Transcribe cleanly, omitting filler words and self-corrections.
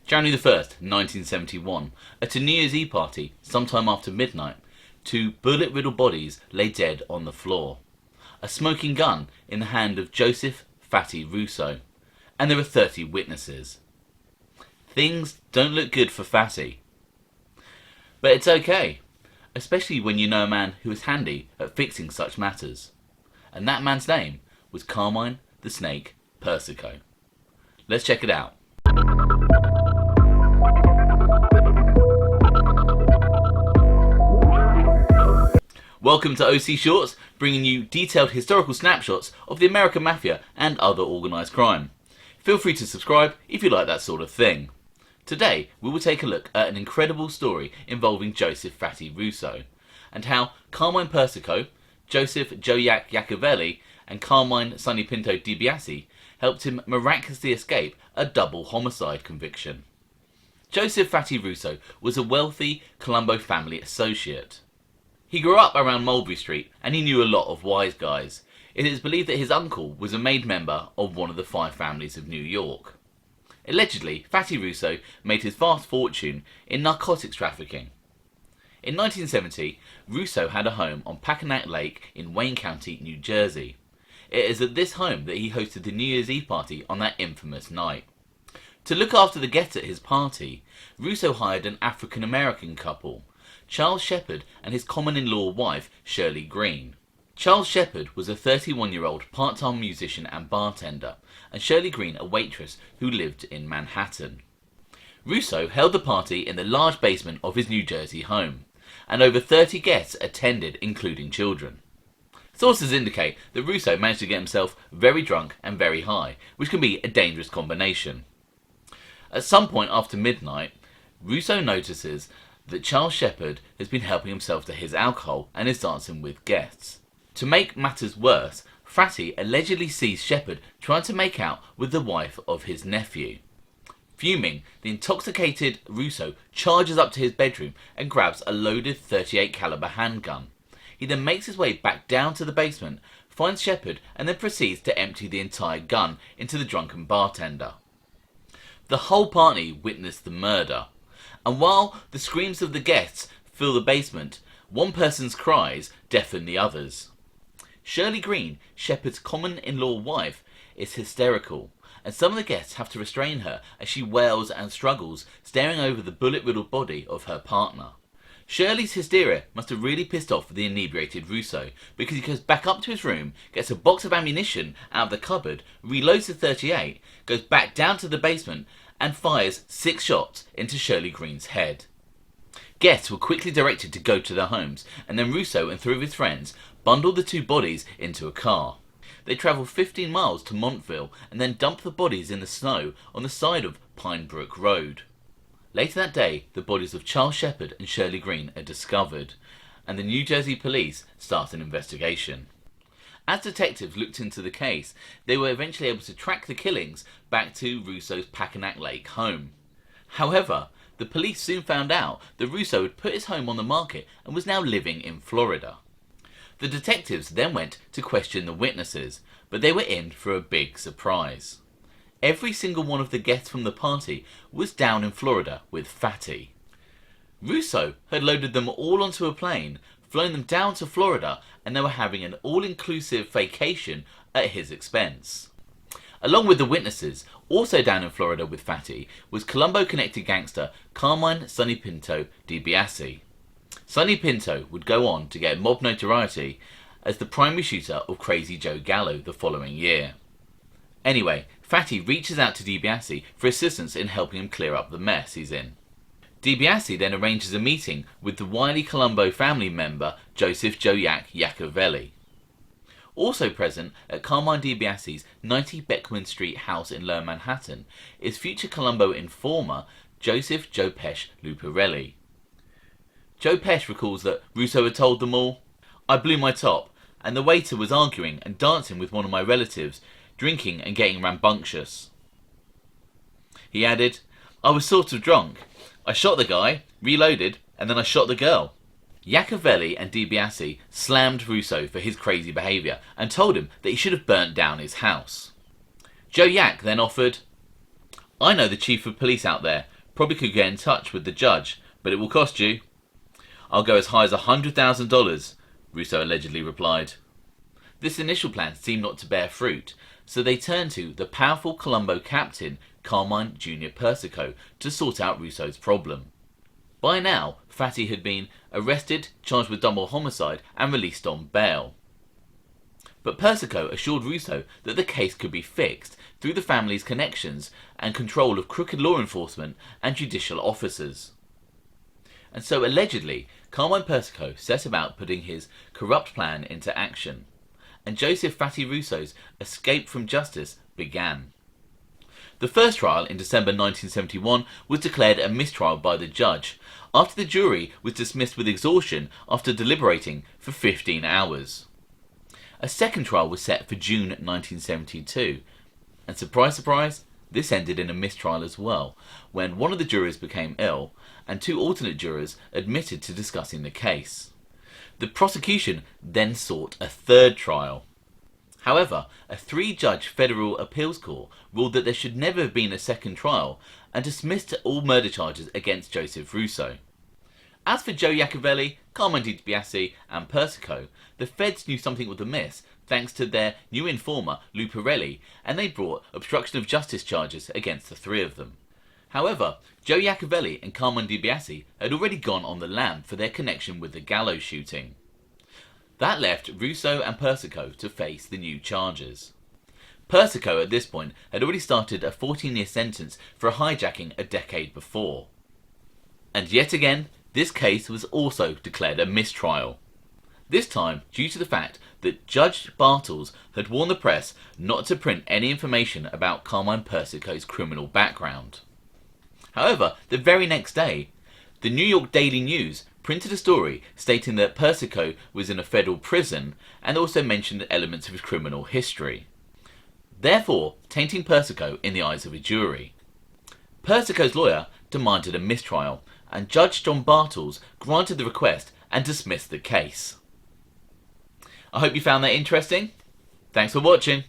January the 1st, 1971, at a New Year's Eve party, sometime after midnight, two bullet-riddled bodies lay dead on the floor. A smoking gun in the hand of Joseph "Fatty" Russo, and there were 30 witnesses. Things don't look good for Fatty. But it's okay, especially when you know a man who is handy at fixing such matters. And that man's name was Carmine the Snake Persico. Let's check it out. Welcome to OC Shorts, bringing you detailed historical snapshots of the American Mafia and other organised crime. Feel free to subscribe if you like that sort of thing. Today we will take a look at an incredible story involving Joseph "Fatty" Russo, and how Carmine Persico, Joseph "Joe Gallo, and Carmine "Sonny Pinto" DiBiasie helped him miraculously escape a double homicide conviction. Joseph "Fatty" Russo was a wealthy Colombo Family Associate. He grew up around Mulberry Street and he knew a lot of wise guys. It is believed that his uncle was a made member of one of the 5 families of New York. Allegedly, Fatty Russo made his vast fortune in narcotics trafficking. In 1970, Russo had a home on Packanack Lake in Wayne County, New Jersey. It is at this home that he hosted the New Year's Eve party on that infamous night. To look after the guests at his party, Russo hired an African-American couple, Charles Shepard and his common-in-law wife, Shirley Green. Charles Shepard was a 31-year-old part-time musician and bartender, and Shirley Green a waitress who lived in Manhattan. Russo held the party in the large basement of his New Jersey home, and over 30 guests attended, including children. Sources indicate that Russo managed to get himself very drunk and very high, which can be a dangerous combination. At some point after midnight, Russo notices that Charles Shepard has been helping himself to his alcohol and is dancing with guests. To make matters worse, Fatty allegedly sees Shepard trying to make out with the wife of his nephew. Fuming, the intoxicated Russo charges up to his bedroom and grabs a loaded .38 caliber handgun. He then makes his way back down to the basement, finds Shepard, and then proceeds to empty the entire gun into the drunken bartender. The whole party witnessed the murder, and while the screams of the guests fill the basement, one person's cries deafen the others. Shirley Green, Shepard's common-in-law wife, is hysterical, and some of the guests have to restrain her as she wails and struggles, staring over the bullet-riddled body of her partner. Shirley's hysteria must have really pissed off the inebriated Russo, because he goes back up to his room, gets a box of ammunition out of the cupboard, reloads the .38, goes back down to the basement, and fires 6 shots into Shirley Green's head. Guests were quickly directed to go to their homes, and then Russo and 3 of his friends bundled the 2 bodies into a car. They travelled 15 miles to Montville and then dumped the bodies in the snow on the side of Pine Brook Road. Later that day, the bodies of Charles Shepard and Shirley Green are discovered, and the New Jersey police start an investigation. As detectives looked into the case, they were eventually able to track the killings back to Russo's Packanack Lake home. However, the police soon found out that Russo had put his home on the market and was now living in Florida. The detectives then went to question the witnesses, but they were in for a big surprise. Every single one of the guests from the party was down in Florida with Fatty. Russo had loaded them all onto a plane, flown them down to Florida, and they were having an all-inclusive vacation at his expense. Along with the witnesses, also down in Florida with Fatty, was Colombo-connected gangster Carmine "Sonny Pinto" DiBiasie. Sonny Pinto would go on to get mob notoriety as the primary shooter of Crazy Joe Gallo the following year. Anyway, Fatty reaches out to DiBiasie for assistance in helping him clear up the mess he's in. DiBiasie then arranges a meeting with the wily Colombo family member Joseph "Joe Gallo. Also present at Carmine DiBiasie's 90 Beckman Street house in Lower Manhattan is future Colombo informer Joseph "Joe Pesh" Luparelli. Joe Pesh recalls that Russo had told them all, "I blew my top, and the waiter was arguing and dancing with one of my relatives, drinking and getting rambunctious." He added, "I was sort of drunk. I shot the guy, reloaded, and then I shot the girl." Gallo and DiBiasie slammed Russo for his crazy behaviour and told him that he should have burnt down his house. Joe then offered, "I know the chief of police out there, Probably could get in touch with the judge, but it will cost you. I'll go as high as $100,000, Russo allegedly replied. This initial plan seemed not to bear fruit, so they turned to the powerful Colombo captain Carmine Jr. Persico to sort out Russo's problem. By now, Fatty had been arrested, charged with double homicide and released on bail. But Persico assured Russo that the case could be fixed through the family's connections and control of crooked law enforcement and judicial officers. And so allegedly, Carmine Persico set about putting his corrupt plan into action, and Joseph Fatty Russo's escape from justice began. The first trial in December 1971 was declared a mistrial by the judge, after the jury was dismissed with exhaustion after deliberating for 15 hours. A second trial was set for June 1972, and surprise surprise, this ended in a mistrial as well, when one of the jurors became ill and two alternate jurors admitted to discussing the case. The prosecution then sought a third trial. However, a three-judge federal appeals court ruled that there should never have been a second trial and dismissed all murder charges against Joseph Russo. As for Joe Iacovelli, Carmine DiBiasie and Persico, the feds knew something was amiss thanks to their new informer Lou Pirelli, and they brought obstruction of justice charges against the three of them. However, Joe Iacovelli and Carmine DiBiasie had already gone on the lam for their connection with the Gallo shooting. That left Russo and Persico to face the new charges. Persico at this point had already started a 14-year sentence for a hijacking a decade before. And yet again, this case was also declared a mistrial. This time due to the fact that Judge Bartels had warned the press not to print any information about Carmine Persico's criminal background. However, the very next day, the New York Daily News printed a story stating that Persico was in a federal prison and also mentioned elements of his criminal history, therefore tainting Persico in the eyes of a jury. Persico's lawyer demanded a mistrial, and Judge John Bartels granted the request and dismissed the case. I hope you found that interesting. Thanks for watching.